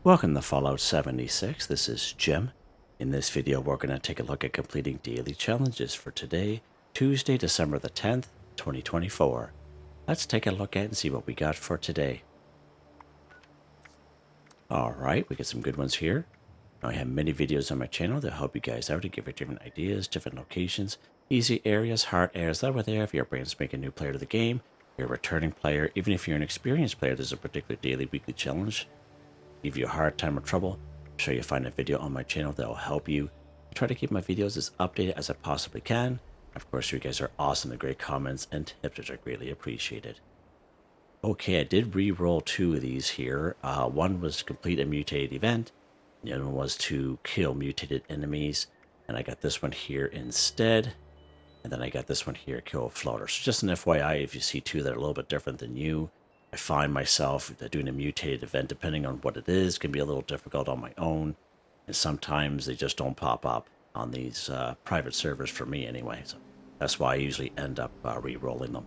Welcome to Fallout 76. This is Jim. In this video, we're going to take a look at completing daily challenges for today, Tuesday, December the 10th, 2024. Let's take a look at and see what we got for today. Alright, we get some good ones here. Now, I have many videos on my channel that help you guys out to give you different ideas, different locations, easy areas, hard areas that were there if you're a brand spanking new player to the game, you're a returning player, even if you're an experienced player, there's a particular daily, weekly challenge. Give you a hard time or trouble, I'm sure you'll find a video on my channel that will help you. I try to keep my videos as updated as I possibly can. Of course, you guys are awesome and great comments and tips, which are greatly appreciated. Okay, I did re-roll two of these here. One was complete a mutated event. The other one was to kill mutated enemies. And I got this one here instead. And then I got this one here, kill a floater. So just an FYI, if you see two that are a little bit different than you, I find myself doing a mutated event, depending on what it is, can be a little difficult on my own. And sometimes they just don't pop up on these private servers for me anyway. So that's why I usually end up re-rolling them.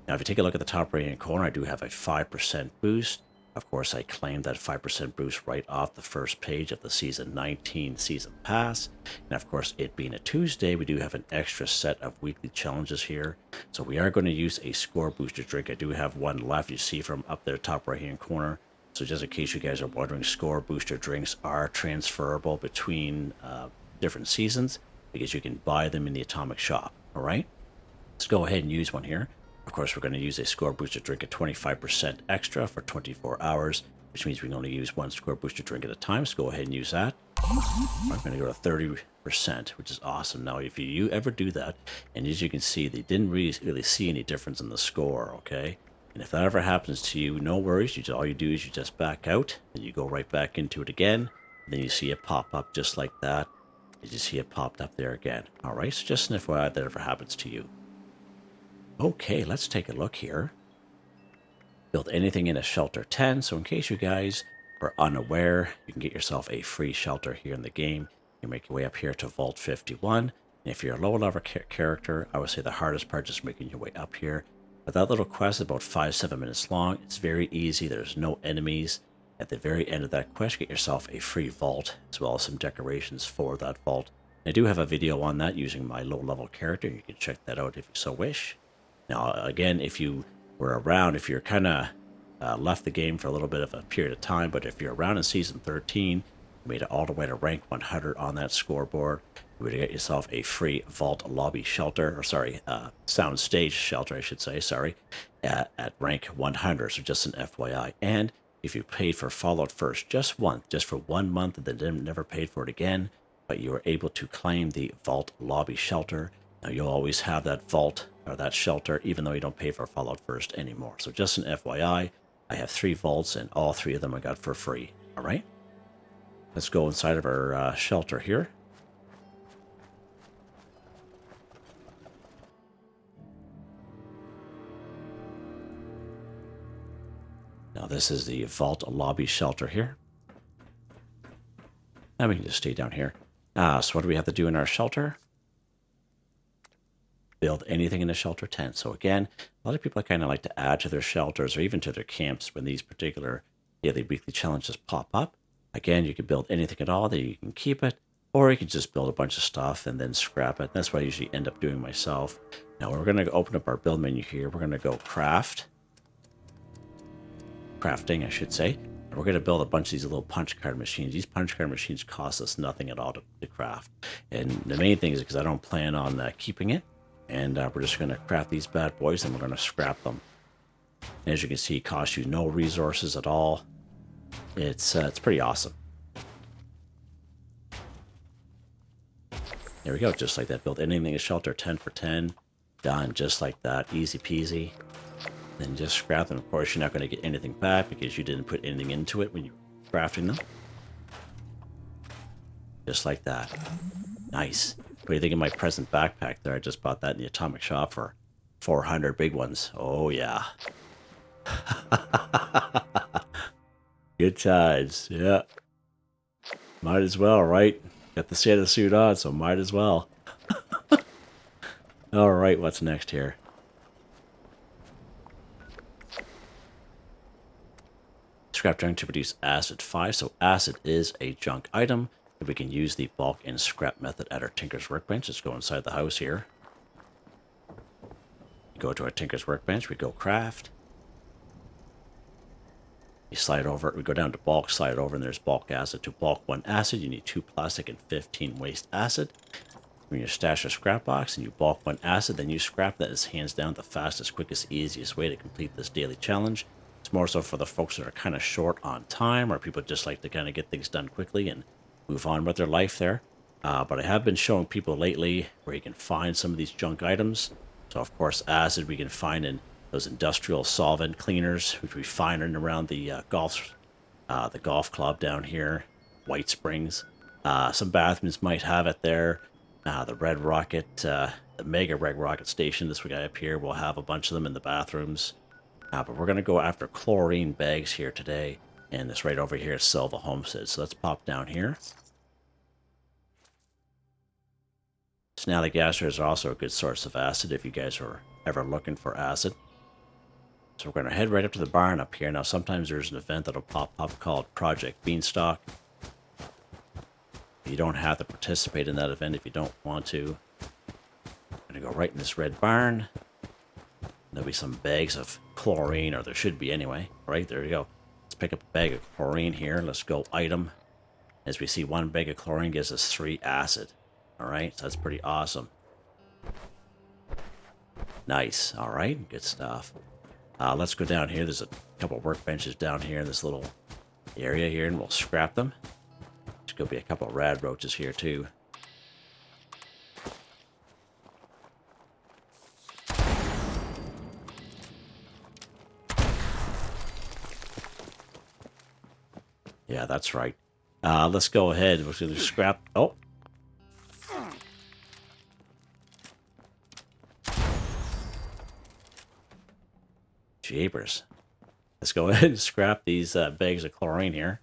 Now, if you take a look at the top right-hand corner, I do have a 5% boost. Of course, I claimed that 5% boost right off the first page of the Season 19 Season Pass. And of course, it being a Tuesday, we do have an extra set of weekly challenges here. So we are going to use a score booster drink. I do have one left, you see from up there, top right-hand corner. So just in case you guys are wondering, score booster drinks are transferable between different seasons because you can buy them in the Atomic Shop, all right? Let's go ahead and use one here. Of course, we're going to use a score booster drink at 25% extra for 24 hours, which means we can only use one score booster drink at a time. So go ahead and use that. I'm going to go to 30%, which is awesome. Now, if you ever do that, and as you can see, they didn't really see any difference in the score, okay? And if that ever happens to you, no worries. All you do is you just back out, and you go right back into it again. And then you see it pop up just like that. You just see it popped up there again. All right, so just an FYI if that ever happens to you. Okay, let's take a look here. Build anything in a shelter 10. So in case you guys are unaware, you can get yourself a free shelter here in the game. You make your way up here to Vault 51. And if you're a low level character, I would say the hardest part is making your way up here. But that little quest is about 5-7 minutes long. It's very easy. There's no enemies. At the very end of that quest, get yourself a free vault, as well as some decorations for that vault. I do have a video on that using my low level character. You can check that out if you so wish. Now, again, if you were around, if you're kind of left the game for a little bit of a period of time, but if you're around in Season 13, made it all the way to rank 100 on that scoreboard, you would get yourself a free vault lobby shelter, or sorry, sound stage shelter, I should say, sorry, at rank 100, so just an FYI. And if you paid for Fallout First just once, just for 1 month, and then never paid for it again, but you were able to claim the vault lobby shelter, now you'll always have that vault or that shelter, even though you don't pay for Fallout First anymore. So just an FYI, I have 3 vaults, and all 3 of them I got for free. All right, let's go inside of our shelter here. Now this is the vault lobby shelter here. Now we can just stay down here. So what do we have to do in our shelter? Build anything in a shelter tent. So again, a lot of people kind of like to add to their shelters or even to their camps when these particular daily weekly challenges pop up. Again, you can build anything at all that you can keep it, or you can just build a bunch of stuff and then scrap it. That's what I usually end up doing myself. Now we're going to open up our build menu here. We're going to go crafting, I should say. And we're going to build a bunch of these little punch card machines. These punch card machines cost us nothing at all to craft. And the main thing is because I don't plan on keeping it. And we're just going to craft these bad boys, and we're going to scrap them. And as you can see, it costs you no resources at all. It's pretty awesome. There we go, just like that. Build anything in a shelter, 10 for 10. Done, just like that, easy peasy. Then just scrap them. Of course, you're not going to get anything back because you didn't put anything into it when you were crafting them. Just like that. Nice. What do you think of my present backpack there? I just bought that in the Atomic Shop for 400 big ones. Oh, yeah. Good times. Yeah. Might as well, right? Got the Santa suit on, so might as well. All right, what's next here? Scrap junk to produce acid 5. So acid is a junk item. We can use the bulk and scrap method at our Tinker's Workbench. Let's go inside the house here. Go to our Tinker's Workbench. We go craft. You slide over, we go down to bulk, slide over, and there's bulk acid. To bulk 1 acid, you need 2 plastic and 15 waste acid. When you stash a scrap box and you bulk 1 acid, then you scrap. That is hands down the fastest, quickest, easiest way to complete this daily challenge. It's more so for the folks that are kind of short on time, or people just like to kind of get things done quickly and move on with their life there. But I have been showing people lately where you can find some of these junk items. So of course, acid we can find in those industrial solvent cleaners, which we find in around the golf club down here, White Springs. Some bathrooms might have it there. The Red Rocket, the Mega Red Rocket Station, this guy up here, will have a bunch of them in the bathrooms. But we're going to go after chlorine bags here today. And this right over here is Silva Homestead. So let's pop down here. Snallygassers are also a good source of acid if you guys are ever looking for acid. So we're going to head right up to the barn up here. Now sometimes there's an event that'll pop up called Project Beanstalk. You don't have to participate in that event if you don't want to. I'm going to go right in this red barn. There'll be some bags of chlorine, or there should be anyway. Right, there you go. Let's pick up a bag of chlorine here. Let's go item. As we see, 1 bag of chlorine gives us 3 acid. Alright, so that's pretty awesome. Nice. Alright, good stuff. Let's go down here. There's a couple workbenches down here in this little area here, and we'll scrap them. There's going to be a couple rad roaches here too. Yeah, that's right. Let's go ahead. We're going to scrap. Oh. Jeepers. Let's go ahead and scrap these bags of chlorine here.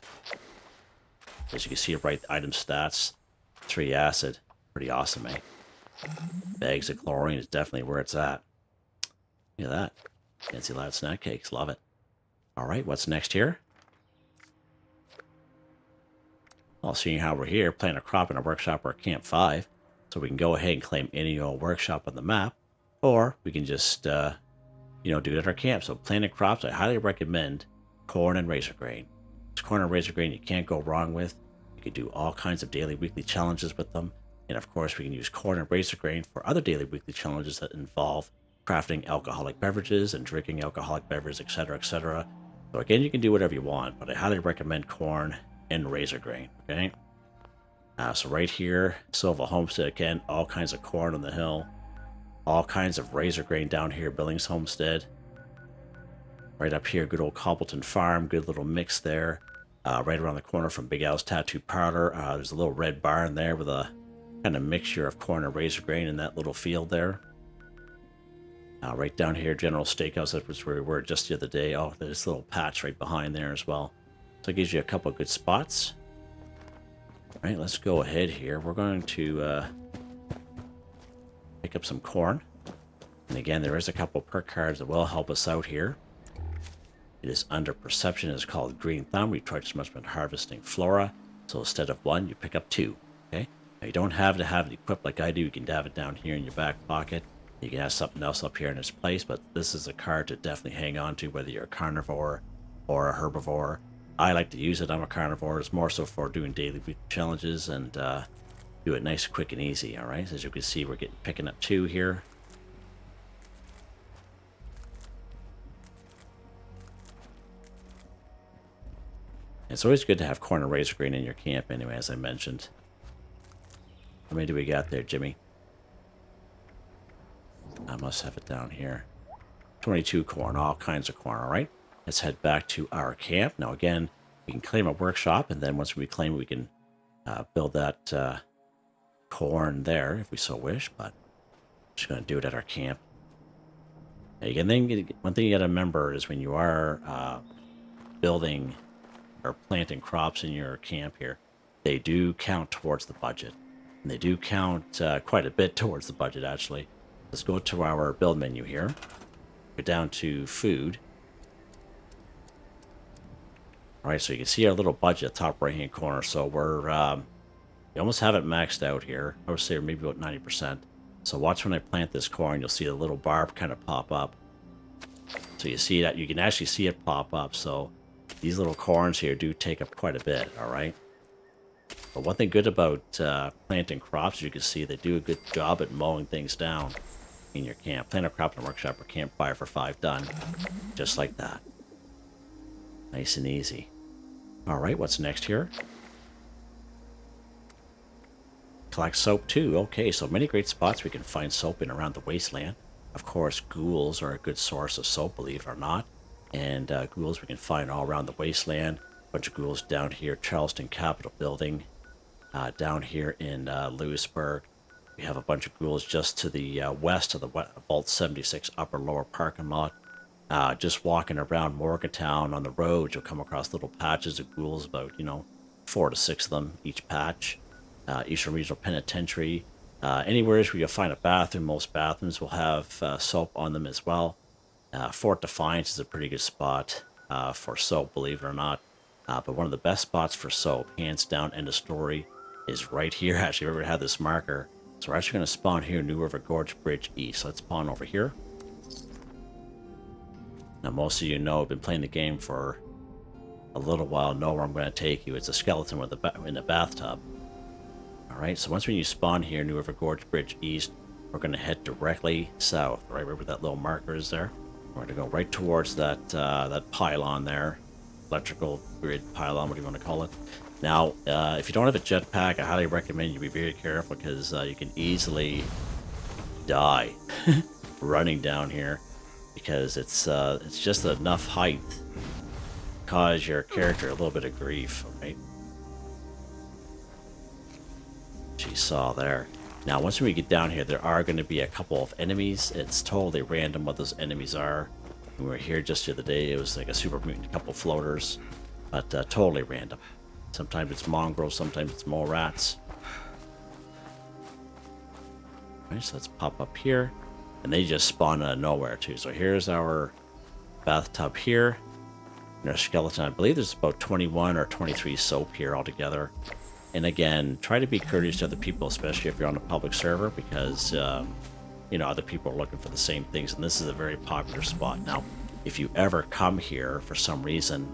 As you can see, right item stats, 3 acid. Pretty awesome, eh? Bags of chlorine is definitely where it's at. Look at that. Fancy loud snack cakes. Love it. Alright, what's next here? Well, seeing how we're here, playing a crop in a workshop or Camp 5. So we can go ahead and claim any old workshop on the map. Or we can just, do it at our camp. So planting crops, I highly recommend corn and razor grain. It's corn and razor grain you can't go wrong with. You can do all kinds of daily, weekly challenges with them. And of course, we can use corn and razor grain for other daily, weekly challenges that involve crafting alcoholic beverages and drinking alcoholic beverages, etc., etc. So again, you can do whatever you want, but I highly recommend corn and razor grain, okay? So right here, Silva Homestead, again, all kinds of corn on the hill. All kinds of razor grain down here, Billings Homestead. Right up here, good old Cobbleton Farm, good little mix there. Right around the corner from Big Al's Tattoo Parlor, there's a little red barn there with a kind of mixture of corn and razor grain in that little field there. Right down here, General Steakhouse, that was where we were just the other day. Oh, there's this little patch right behind there as well. So it gives you a couple of good spots. All right, let's go ahead here. We're going to pick up some corn. And again, there is a couple perk cards that will help us out here. It is under perception. It's called Green Thumb. We tried as much about harvesting flora. So instead of 1, you pick up 2. Okay. Now you don't have to have it equipped like I do. You can have it down here in your back pocket. You can have something else up here in its place, but this is a card to definitely hang on to, whether you're a carnivore or a herbivore. I like to use it. I'm a carnivore. It's more so for doing daily challenges and do it nice, quick, and easy. All right. As you can see, we're picking up 2 here. It's always good to have corn and razor grain in your camp anyway, as I mentioned. How many do we got there, Jimmy? I must have it down here. 22 corn, all kinds of corn, all right? Let's head back to our camp. Now, again, we can claim a workshop, and then once we claim it, we can build that corn there if we so wish, but I'm just going to do it at our camp. Now, one thing you got to remember is when you are building or planting crops in your camp here, they do count towards the budget. And they do count quite a bit towards the budget, actually. Let's go to our build menu here. Go down to food. All right, so you can see our little budget top right hand corner. So we're we almost have it maxed out here. I would say maybe about 90%. So watch when I plant this corn, you'll see the little barb kind of pop up. So you see that, you can actually see it pop up. So these little corns here do take up quite a bit, all right? But one thing good about planting crops, you can see they do a good job at mowing things down in your camp. Plant a crop in a workshop or campfire for 5 done. Just like that. Nice and easy. All right, what's next here? Collect soap too. Okay, so many great spots we can find soap in around the wasteland. Of course, ghouls are a good source of soap, believe it or not. And ghouls we can find all around the wasteland. A bunch of ghouls down here, Charleston Capitol Building. Down here in Lewisburg. We have a bunch of ghouls just to the west of the Vault 76 upper lower parking lot. Just walking around Morgantown on the road, you'll come across little patches of ghouls, about, 4 to 6 of them each patch. Eastern Regional Penitentiary. Anywhere where you'll find a bathroom, most bathrooms will have soap on them as well. Fort Defiance is a pretty good spot for soap, believe it or not. But one of the best spots for soap, hands down, end of story, is right here. Actually, we've ever had this marker. So we're actually going to spawn here, New River Gorge Bridge East. So let's spawn over here. Now, most of you know, I've been playing the game for a little while, know where I'm going to take you. It's a skeleton with in a bathtub. All right, so once when you spawn here, New River Gorge Bridge East, we're going to head directly south, right where that little marker is there. We're going to go right towards that that pylon there, electrical grid pylon, what do you want to call it? Now, if you don't have a jetpack, I highly recommend you be very careful because you can easily die running down here because it's just enough height to cause your character a little bit of grief, right? She saw there. Now, once we get down here, there are going to be a couple of enemies. It's totally random what those enemies are. When we were here just the other day, it was like a super mutant, a couple floaters, but totally random. Sometimes it's mongrels, sometimes it's mole rats. Alright, so let's pop up here. And they just spawn out of nowhere too. So here's our bathtub here. And our skeleton, I believe there's about 21 or 23 soap here altogether. And again, try to be courteous to other people, especially if you're on a public server, because other people are looking for the same things, and this is a very popular spot. Now, if you ever come here for some reason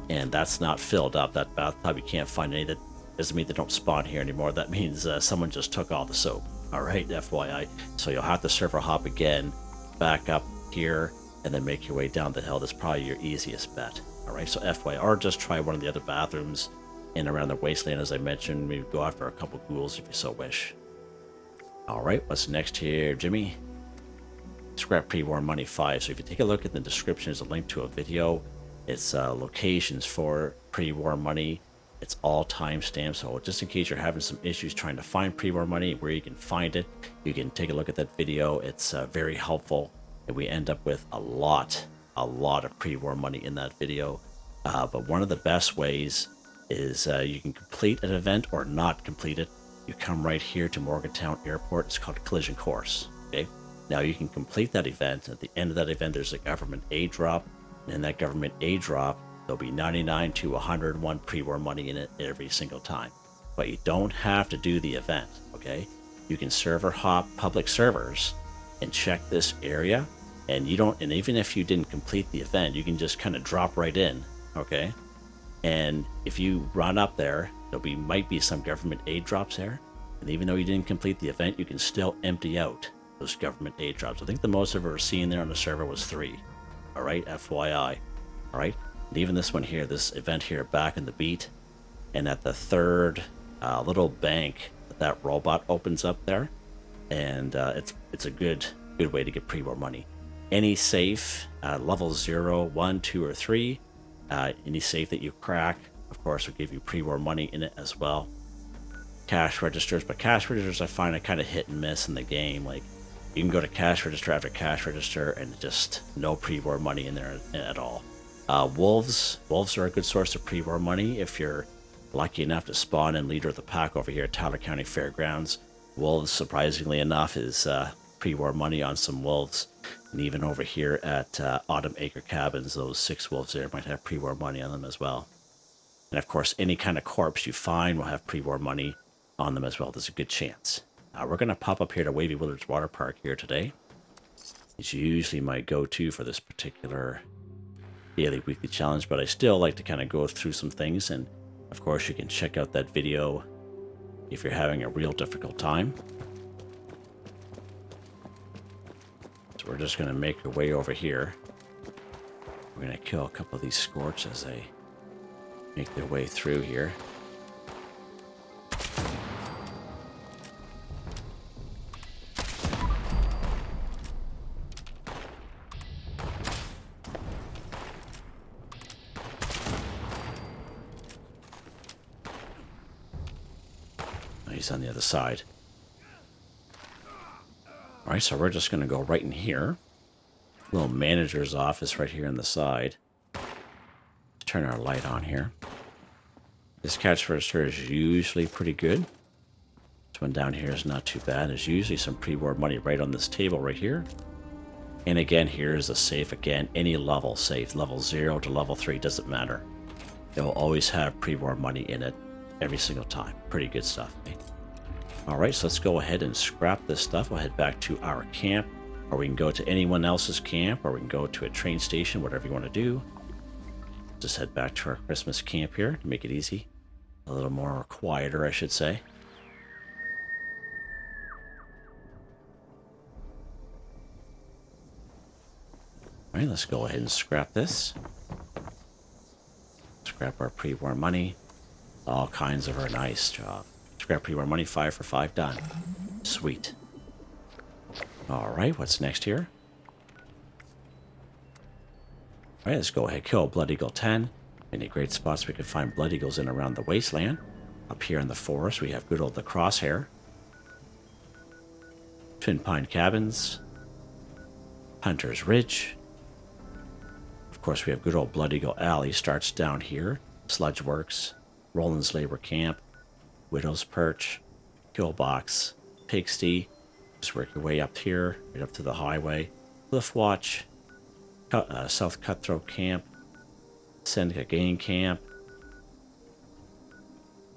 and that's not filled up, that bathtub, you can't find any, that doesn't mean they don't spawn here anymore. That means someone just took all the soap. All right, FYI. So you'll have to server hop again, back up here, and then make your way down the hill. That's probably your easiest bet. All right, so FYI, or just try one of the other bathrooms in around the wasteland, as I mentioned. Maybe go after a couple ghouls if you so wish. All right, what's next here, Jimmy? Scrap Pre-War Money 5. So if you take a look at the description, there's a link to a video. It's locations for pre-war money. It's all timestamped, so just in case you're having some issues trying to find pre-war money, where you can find it, you can take a look at that video. It's very helpful, and we end up with a lot of pre-war money in that video. But one of the best ways is you can complete an event or not complete it. You come right here to Morgantown Airport. It's called Collision Course. Okay. Now you can complete that event. At the end of that event, there's a government aid drop. And in that government aid drop, there'll be 99 to 101 pre-war money in it every single time. But you don't have to do the event, okay? You can server hop public servers and check this area, and even if you didn't complete the event, you can just kind of drop right in, okay? And if you run up there, might be some government aid drops there, and even though you didn't complete the event, you can still empty out those government aid drops. I think the most I've ever seen there on the server was 3. All right, FYI. All right, and even this one here, this event here, back in the beat, and at the third little bank, that robot opens up there, and it's a good way to get pre-war money. Any safe, level 0, 1, 2, or 3, any safe that you crack, of course, will give you pre-war money in it as well. Cash registers, but cash registers I find are kind of hit and miss in the game. Like, you can go to cash register after cash register and just no pre-war money in there at all. Wolves are a good source of pre-war money if you're lucky enough to spawn in leader of the pack over here at Tyler County Fairgrounds. Wolves, surprisingly enough, is pre-war money on some wolves. And even over here at Autumn Acre Cabins, those 6 wolves there might have pre-war money on them as well. And of course, any kind of corpse you find will have pre-war money on them as well. There's a good chance. We're going to pop up here to Wavy Willards Water Park here today. It's usually my go-to for this particular daily weekly challenge, but I still like to kind of go through some things. And of course, you can check out that video if you're having a real difficult time. So we're just going to make our way over here. We're going to kill a couple of these scorch as they make their way through here. He's on the other side. All right, so we're just going to go right in here. Little manager's office right here on the side. Turn our light on here. This cash register is usually pretty good. This one down here is not too bad. There's usually some pre-war money right on this table right here. And again, here's a safe. Again, any level safe, level 0 to level 3, doesn't matter. It will always have pre-war money in it every single time. Pretty good stuff, eh? All right, so let's go ahead and scrap this stuff. We'll head back to our camp, or we can go to anyone else's camp, or we can go to a train station, whatever you want to do. Just head back to our Christmas camp here to make it easy. A little more quieter, I should say. All right, let's go ahead and scrap this. Scrap our pre-war money. All kinds of our nice job. Scrap pre-war money, 5 for 5, done. Sweet. All right, what's next here? All right, let's go ahead, kill Blood Eagle 10. Any great spots we can find Blood Eagles in around the wasteland. Up here in the forest, we have good old the Crosshair. Twin Pine Cabins. Hunter's Ridge. Of course, we have good old Blood Eagle Alley. Starts down here. Sludge Works. Roland's Labor Camp. Widow's Perch. Killbox. Pigsty. Just work your way up here, right up to the highway. Cliff Watch. South Cutthroat Camp. Seneca Game Camp.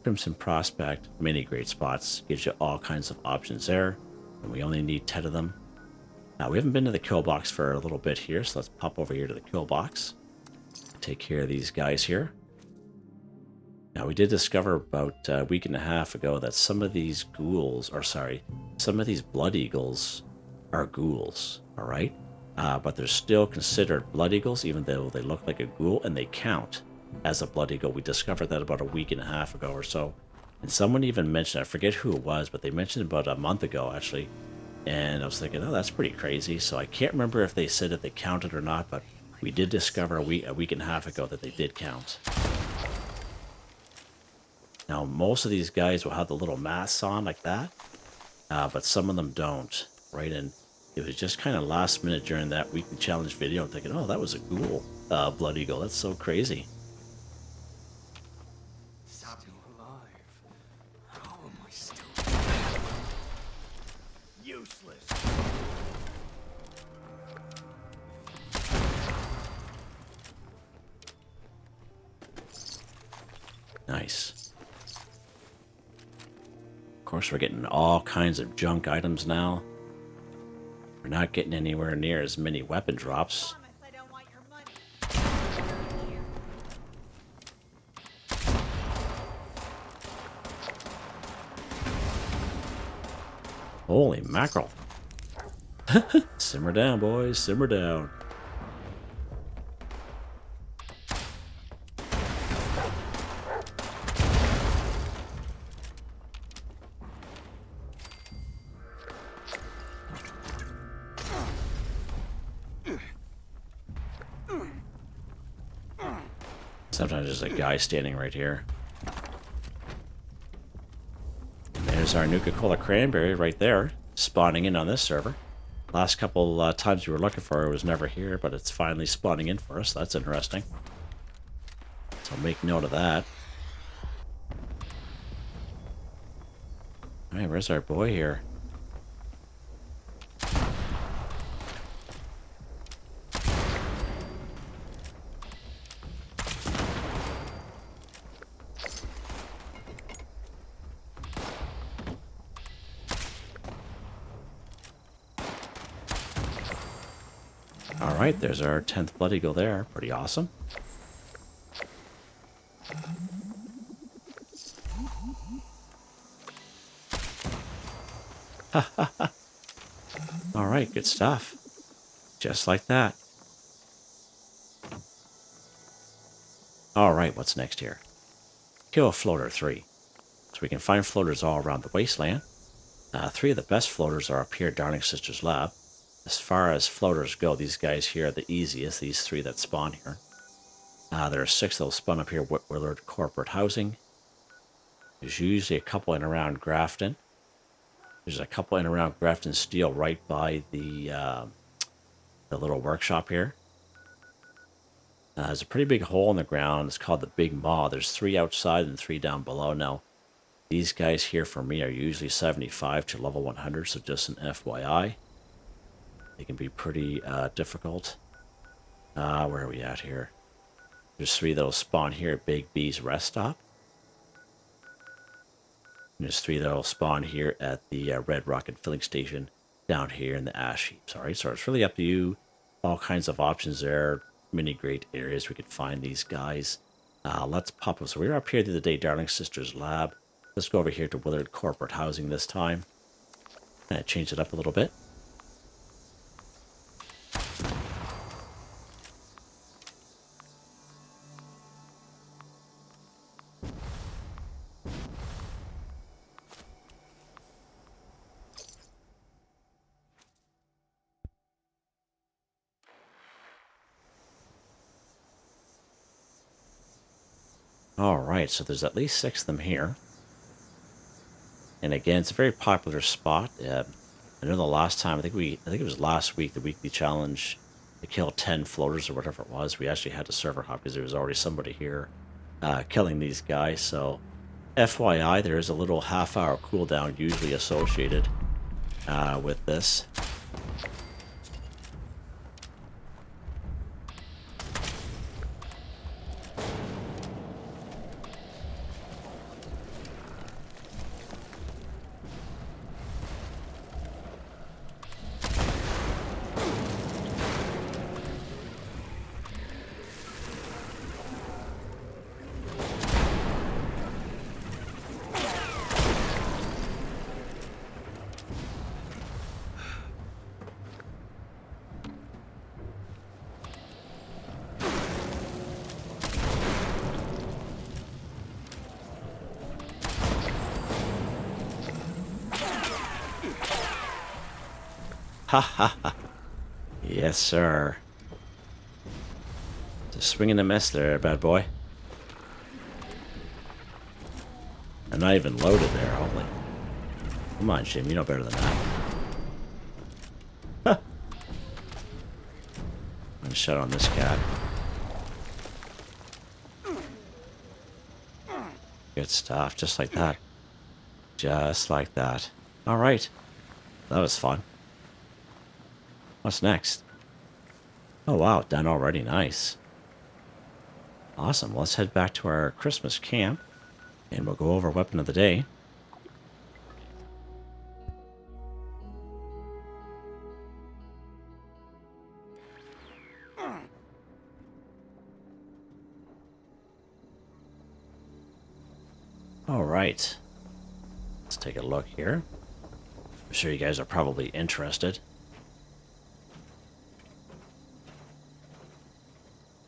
Crimson Prospect. Many great spots. Gives you all kinds of options there. And we only need 10 of them. Now, we haven't been to the kill box for a little bit here, so let's pop over here to the kill box. Take care of these guys here. Now, we did discover about a week and a half ago that some of these ghouls, or sorry, some of these Blood Eagles are ghouls, all right? But they're still considered Blood Eagles, even though they look like a ghoul, and they count as a Blood Eagle. We discovered that about a week and a half ago or so. And someone even mentioned, I forget who it was, but they mentioned about a month ago, actually. And I was thinking, oh, that's pretty crazy. So I can't remember if they said if they counted or not, but we did discover a week and a half ago that they did count. Now, most of these guys will have the little masks on like that, but some of them don't, right? And it was just kind of last minute during that weekly challenge video. I'm thinking, oh, that was a ghoul Blood Eagle. That's so crazy. Still alive. How am I still useless? Nice. Of course, we're getting all kinds of junk items now. We're not getting anywhere near as many weapon drops. Holy mackerel. Simmer down, boys. Simmer down. Sometimes there's a guy standing right here. And there's our Nuka-Cola Cranberry right there, spawning in on this server. Last couple times we were looking for it was never here, but it's finally spawning in for us. That's interesting. So make note of that. Alright, where's our boy here? Alright, there's our 10th Blood Eagle there. Pretty awesome. Alright, good stuff. Just like that. Alright, what's next here? Kill a floater 3. So we can find floaters all around the wasteland. 3 of the best floaters are up here at Darling Sisters Lab. As far as floaters go, these guys here are the easiest, these 3 that spawn here. There are 6 that will spawn up here at Willard Corporate Housing. There's usually a couple in around Grafton. There's a couple in around Grafton Steel right by the little workshop here. There's a pretty big hole in the ground. It's called the Big Maw. There's 3 outside and 3 down below. Now, these guys here for me are usually 75 to level 100, so just an FYI. They can be pretty difficult. Where are we at here? There's 3 that'll spawn here at Big B's rest stop. And there's 3 that'll spawn here at the Red Rocket filling station down here in the ash heaps. Alright, so it's really up to you. All kinds of options there. Many great areas we could find these guys. Let's pop up. So we were up here the other day, Darling Sisters Lab. Let's go over here to Willard Corporate Housing this time. Change it up a little bit. Alright, so there's at least 6 of them here. And again, it's a very popular spot. I know the last time, I think it was last week, the weekly challenge to kill 10 floaters or whatever it was. We actually had to server hop because there was already somebody here killing these guys. So FYI, there is a little half-hour cooldown usually associated with this. Ha ha ha. Yes, sir. Just swinging a miss there, bad boy. I'm not even loaded there, holy. Come on, Jim, you know better than that. Huh. I'm gonna shut on this cat. Good stuff, just like that. Just like that. Alright. That was fun. What's next? Oh wow, done already. Nice. Awesome. Let's head back to our Christmas camp and we'll go over weapon of the day. All right. Let's take a look here. I'm sure you guys are probably interested.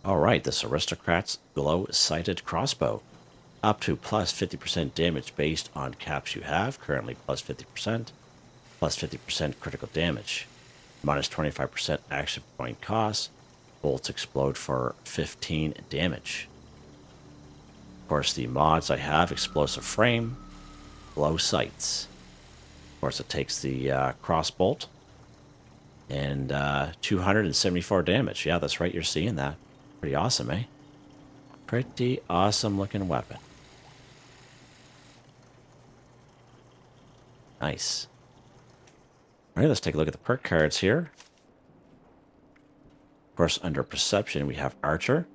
Alright, this Aristocrat's glow-sighted crossbow. Up to plus 50% damage based on caps you have. Currently plus 50%. Plus 50% critical damage. Minus 25% action point cost. Bolts explode for 15 damage. Of course, the mods I have, explosive frame, glow sights. Of course, it takes the crossbolt. And 274 damage. Yeah, that's right, you're seeing that. Pretty awesome, eh? Pretty awesome looking weapon. Nice. Alright, let's take a look at the perk cards here. Of course, under perception, we have Archer,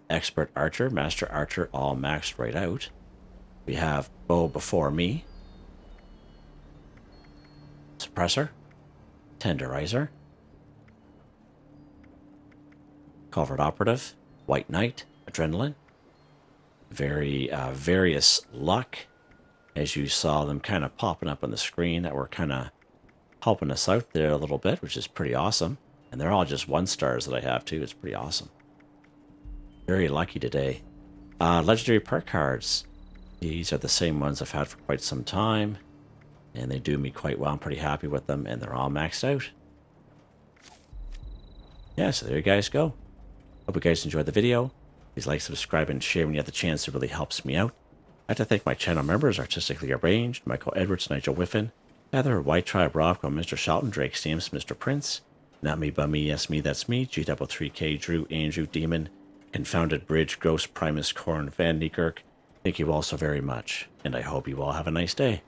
Expert Archer, Master Archer, all maxed right out. We have Bow Before Me, Suppressor, Tenderizer, Culvert Operative, White Knight, Adrenaline, very various luck, as you saw them kind of popping up on the screen that were kind of helping us out there a little bit, which is pretty awesome. And they're all just 1-stars that I have too. It's pretty awesome. Very lucky today. Legendary Perk cards. These are the same ones I've had for quite some time, and they do me quite well. I'm pretty happy with them, and they're all maxed out. Yeah, so there you guys go. Hope you guys enjoyed the video. Please like, subscribe, and share when you have the chance. It really helps me out. I'd like to thank my channel members, Artistically Arranged, Michael Edwards, Nigel Wiffen, Heather, Whitetribe, Robco, Mr. Shelton, Drake Stamps, Mr. Prince, NotMeButMeYesMeThatsMe, G3K, Drew, Andrew, Demon, Confoundedbridge, Gross, Primus, Corne van Niekerk. Thank you all so very much, and I hope you all have a nice day.